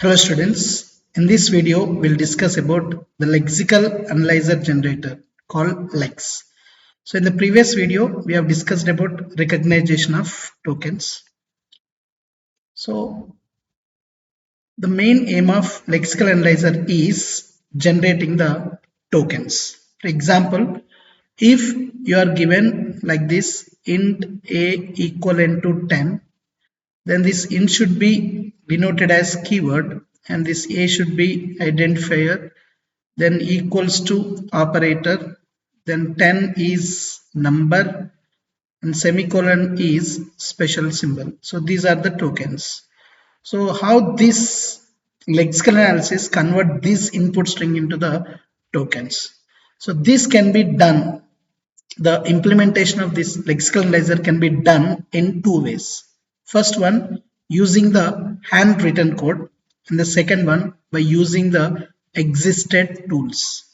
Hello students, in this video we'll discuss about the lexical analyzer generator called LEX. So in the previous video we have discussed about recognition of tokens. So the main aim of lexical analyzer is generating the tokens. For example, if you are given like this int a equivalent to 10, then this int should be denoted as keyword and this a should be identifier, then equals to operator, then 10 is number and semicolon is special symbol. So these are the tokens. So how this lexical analysis convert this input string into the tokens. So this can be done. The implementation of this lexical analyzer can be done in two ways. First one, using the handwritten code, and the second one by using the existed tools.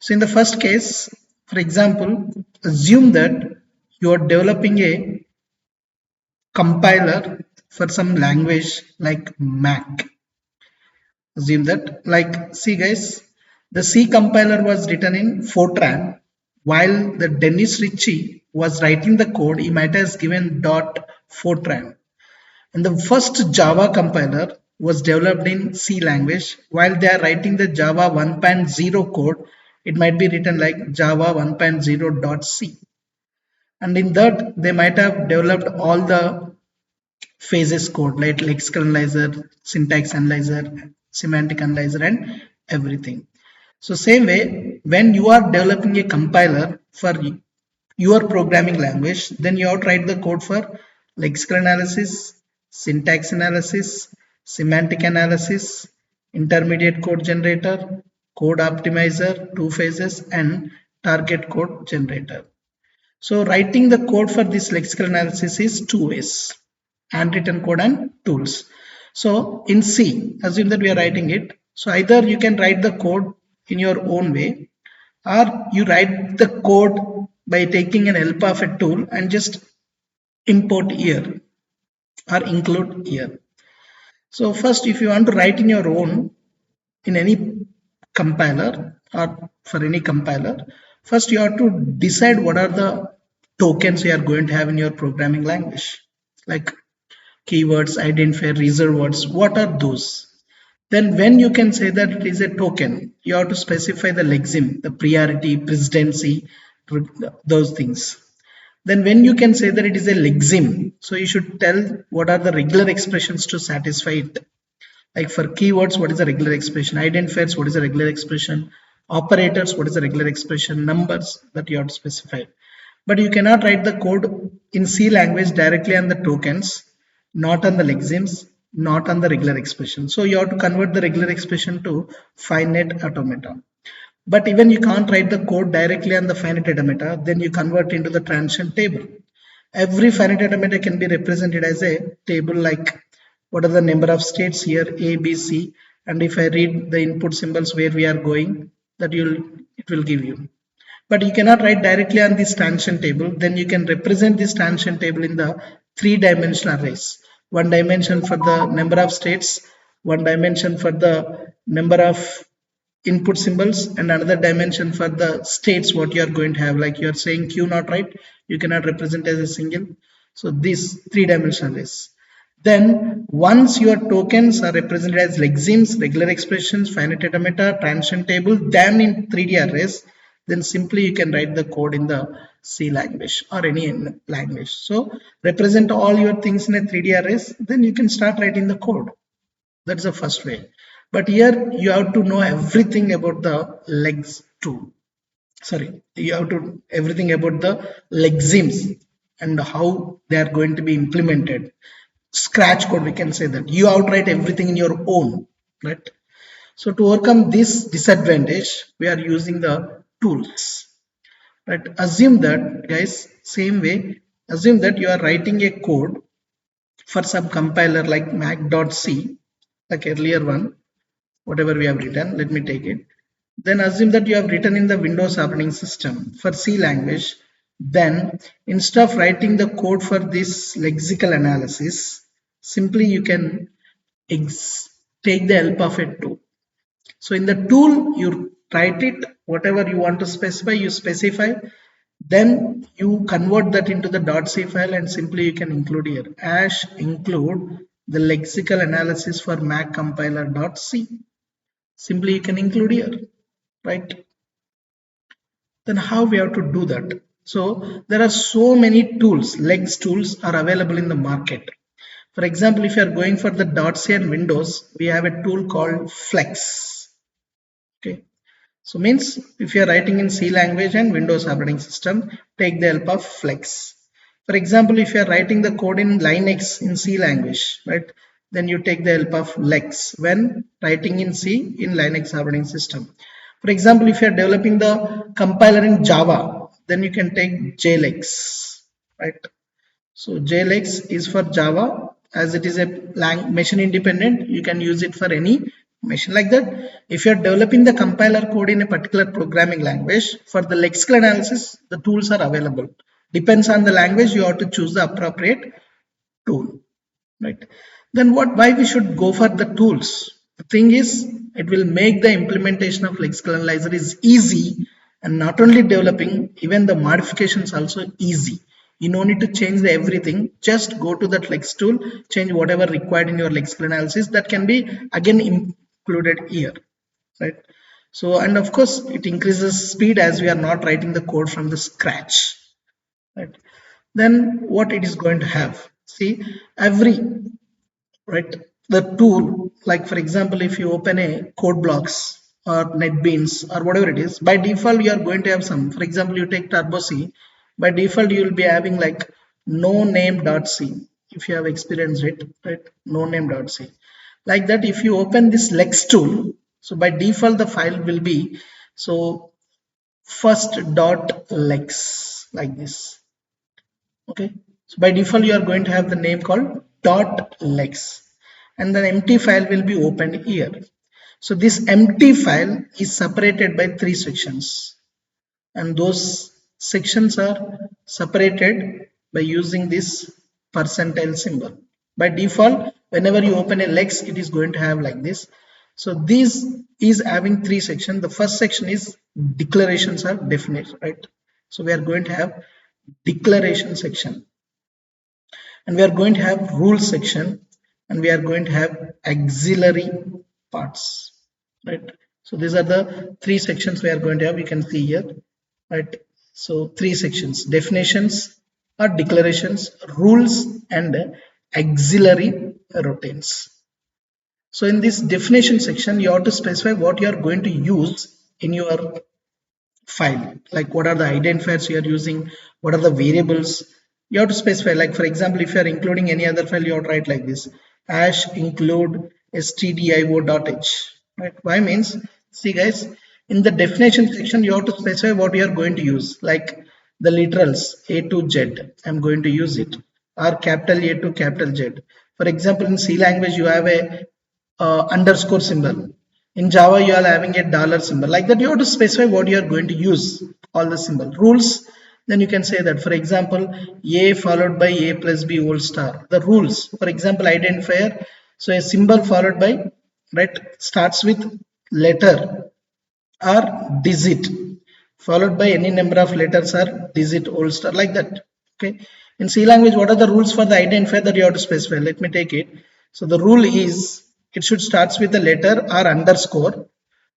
So in the first case, for example, assume that you are developing a compiler for some language like Mac. Assume that, like, see guys, the C compiler was written in Fortran, while the Dennis Ritchie was writing the code, he might have given .fortran. And the first Java compiler was developed in C language, while they are writing the Java 1.0 code, it might be written like Java 1.0.c. And in that, they might have developed all the phases code like lexical analyzer, syntax analyzer, semantic analyzer, and everything. So same way, when you are developing a compiler for your programming language, then you have to write the code for lexical analysis, syntax analysis, semantic analysis, intermediate code generator, code optimizer, two phases, and target code generator. So writing the code for this lexical analysis is two ways, handwritten code and tools. So in C, assume that we are writing it. So either you can write the code in your own way, or you write the code by taking an help of a tool and just import here or include here. So first, if you want to write in your own in any compiler or for any compiler, first you have to decide what are the tokens you are going to have in your programming language, like keywords, identifier, reserved words. What are those? Then when you can say that it is a token, you have to specify the lexeme, the priority, precedency, those things. Then when you can say that it is a lexeme, so you should tell what are the regular expressions to satisfy it. Like for keywords, what is a regular expression? Identifiers, what is a regular expression? Operators, what is a regular expression? Numbers that you have to specify. But you cannot write the code in C language directly on the tokens, not on the lexemes, not on the regular expression. So you have to convert the regular expression to finite automata. But even you can't write the code directly on the finite automata, then you convert into the transition table. Every finite automata can be represented as a table like what are the number of states here, A, B, C, and if I read the input symbols where we are going, that it will give you. But you cannot write directly on this transition table, then you can represent this transition table in the three-dimensional arrays. One dimension for the number of states, one dimension for the number of input symbols, and another dimension for the states what you are going to have. Like you are saying q not right, you cannot represent as a single. So these three-dimensional arrays. Then once your tokens are represented as lexemes, regular expressions, finite automata, transition table, then in 3D arrays, then simply you can write the code in the C language or any language. So represent all your things in a 3D arrays, then you can start writing the code. That's the first way. But here you have to know everything about the legs too. Sorry, you have to everything about the lexemes and how they are going to be implemented. Scratch code, we can say that you have to write everything in your own, right? So to overcome this disadvantage, we are using the tools. Right? Assume that, guys, same way. Assume that you are writing a code for some compiler like mac.c, like earlier one, whatever we have written. Let me take it. Then assume that you have written in the Windows operating system for C language. Then instead of writing the code for this lexical analysis, simply you can take the help of a tool. So in the tool, you write it, whatever you want to specify, you specify, then you convert that into the .c file, and simply you can include here include the lexical analysis for Mac compiler .c. Simply you can include here, right? Then how we have to do that? So there are so many tools, LEX tools are available in the market. For example, if you are going for the .c and Windows, we have a tool called Flex. Okay, so means if you are writing in C language and Windows operating system, take the help of Flex. For example, if you are writing the code in Linux in C language, right, then you take the help of LEX when writing in C in Linux operating system. For example, if you are developing the compiler in Java, then you can take JLEX, right? So JLEX is for Java, as it is a machine independent. You can use it for any machine like that. If you are developing the compiler code in a particular programming language, for the lexical analysis, the tools are available. Depends on the language, you have to choose the appropriate tool, right? Then why we should go for the tools? The thing is, it will make the implementation of lexical analyzer is easy, and not only developing, even the modifications also easy. You no need to change the everything, just go to that lex tool, change whatever required in your lexical analysis, that can be again included here, right? So, and of course it increases speed as we are not writing the code from the scratch, right? Then what it is going to have, see, every, right, the tool, like for example, if you open a code blocks or NetBeans or whatever it is, by default you are going to have some. For example, you take Turbo C, by default you will be having like no name.c, if you have experienced it, right? No name.c, like that. If you open this lex tool, so by default the file will be so first dot lex, like this. Okay, so by default you are going to have the name called dot lex, and the empty file will be opened here. So this empty file is separated by 3 sections, and those sections are separated by using this percentile symbol. By default, whenever you open a lex, it is going to have like this. So this is having 3 sections. The first section is declarations or definition, right? So we are going to have declaration section, and we are going to have rules section, and we are going to have auxiliary parts, right? So these are the 3 sections we are going to have. You can see here, right? So 3 sections: definitions or declarations, rules, and auxiliary routines. So in this definition section, you have to specify what you are going to use in your file, like what are the identifiers you are using, what are the variables you have to specify. Like for example, if you are including any other file, you have to write like this: hash include stdio.h, right? Why means, see guys, in the definition section you have to specify what you are going to use, like the literals a to z, I'm going to use it, or capital A to capital Z. For example, in C language you have a underscore symbol. In Java, you are having a dollar symbol. Like that, you have to specify what you are going to use, all the symbol. Rules, then you can say that, for example, A followed by A plus B whole star. The rules, for example, identifier. So a symbol followed by, right, starts with letter or digit, followed by any number of letters or digit whole star, like that. Okay. In C language, what are the rules for the identifier that you have to specify? Let me take it. So the rule is, it should starts with a letter or underscore,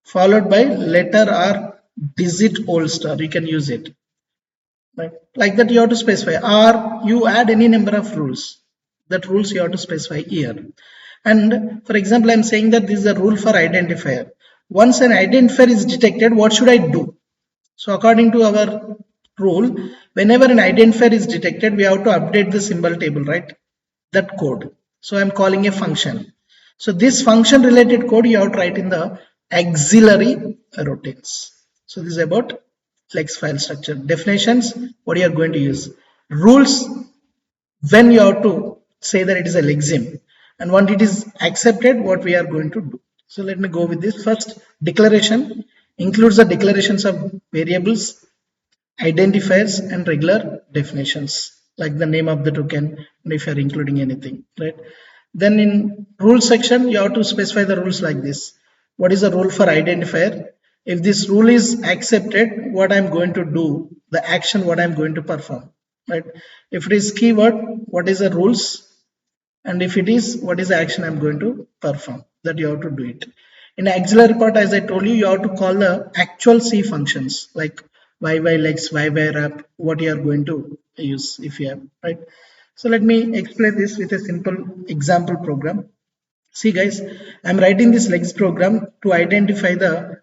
followed by letter or digit whole star. You can use it, right? Like that, you have to specify, or you add any number of rules. That rules you have to specify here. And for example, I'm saying that this is a rule for identifier. Once an identifier is detected, what should I do? So according to our rule, whenever an identifier is detected, we have to update the symbol table, right? That code. So I'm calling a function. So this function related code you have to write in the auxiliary routines. So this is about Lex file structure. Definitions, what you are going to use. Rules, when you have to say that it is a lexeme, and when it is accepted, what we are going to do. So let me go with this. First, declaration includes the declarations of variables, identifiers, and regular definitions, like the name of the token, and if you are including anything, right? Then in rule section, you have to specify the rules like this. What is the rule for identifier? If this rule is accepted, what I'm going to do, the action what I'm going to perform, right? If it is keyword, what is the rules? And if it is, what is the action I'm going to perform? That you have to do it. In auxiliary part, as I told you, you have to call the actual C functions like YYLEX, YYWrap, what you are going to use if you have, right? So let me explain this with a simple example program. See guys, I'm writing this LEX program to identify the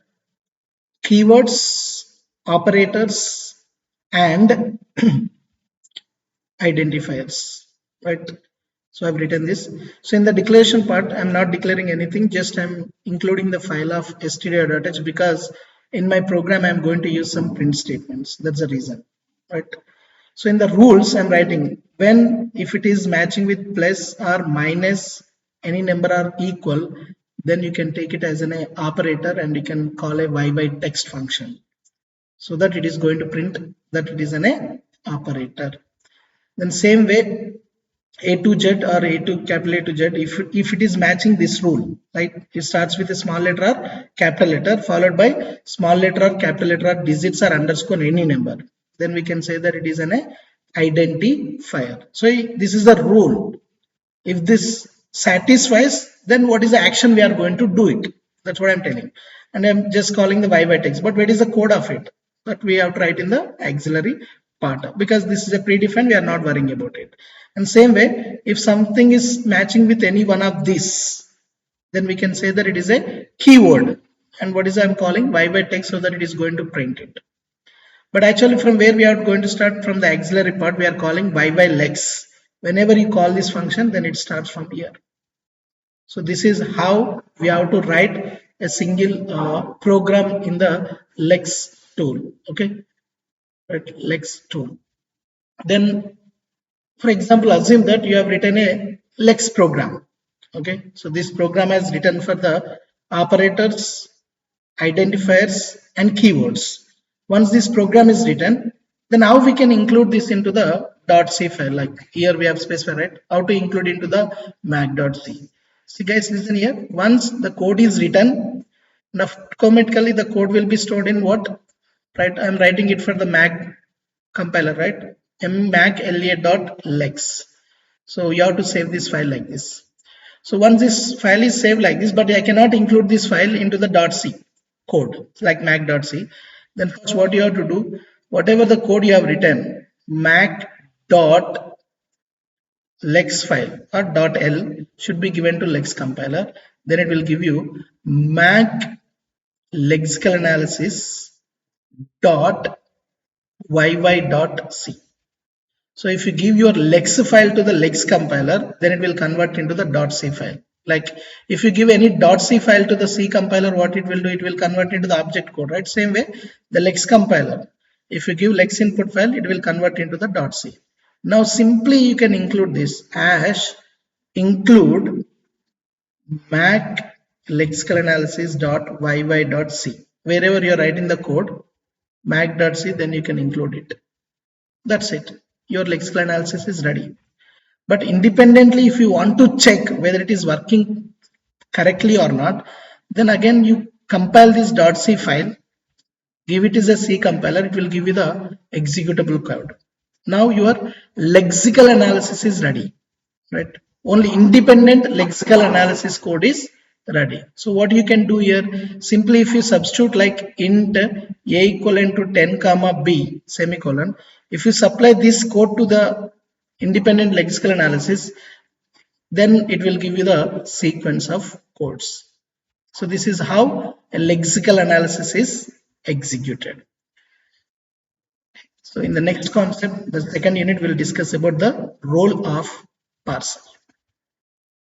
keywords, operators, and identifiers, right? So I've written this. So in the declaration part, I'm not declaring anything, just I'm including the file of std.h because in my program I'm going to use some print statements. That's the reason, right? So in the rules I'm writing when if it is matching with plus or minus any number are equal, then you can take it as an operator and you can call a y by text function so that it is going to print that it is an operator. Then same way a to Z or A to capital A to Z, if it is matching this rule, right? It starts with a small letter or capital letter followed by small letter or capital letter or digits or underscore any number. Then we can say that it is an identifier. So this is the rule. If this satisfies, then what is the action we are going to do it? That's what I'm telling. And I'm just calling the y by text. But what is the code of it? That we have to write in the auxiliary part. Because this is a predefined, we are not worrying about it. And same way, if something is matching with any one of these, then we can say that it is a keyword. And what is I'm calling y by text so that it is going to print it. But actually from where we are going to start from the auxiliary part, we are calling y by lex. Whenever you call this function, then it starts from here. So this is how we have to write a single program in the LEX tool. Okay, right, LEX tool. Then, for example, assume that you have written a LEX program. Okay, so this program has written for the operators, identifiers, and keywords. Once this program is written, then how we can include this into the .c file? Like here we have specified, right? How to include into the mac.c. See guys, listen here. Once the code is written, now automatically the code will be stored in what? Right? I'm writing it for the Mac compiler, right? mac.la.lex. So you have to save this file like this. So once this file is saved like this, but I cannot include this file into the .c code like mac.c. Then first what you have to do, whatever the code you have written, mac.lex file or .l should be given to lex compiler. Then it will give you mac lexical analysis dot yy.c. So if you give your lex file to the lex compiler, then it will convert into the .c file. Like if you give any .c file to the C compiler, what it will do, it will convert into the object code, right? Same way, the lex compiler, if you give lex input file, it will convert into the .c. Now simply you can include this as include mac lexical analysis .yy.c. Wherever you are writing the code, mac.c, then you can include it. That's it. Your lexical analysis is ready. But independently, if you want to check whether it is working correctly or not, then again you compile this .c file, give it as a C compiler, it will give you the executable code. Now your lexical analysis is ready, right? Only independent lexical analysis code is ready. So what you can do here, simply if you substitute like int a equivalent to 10 comma b semicolon, if you supply this code to the independent lexical analysis, then it will give you the sequence of codes. So this is how a lexical analysis is executed. So in the next concept, the second unit will discuss about the role of parser.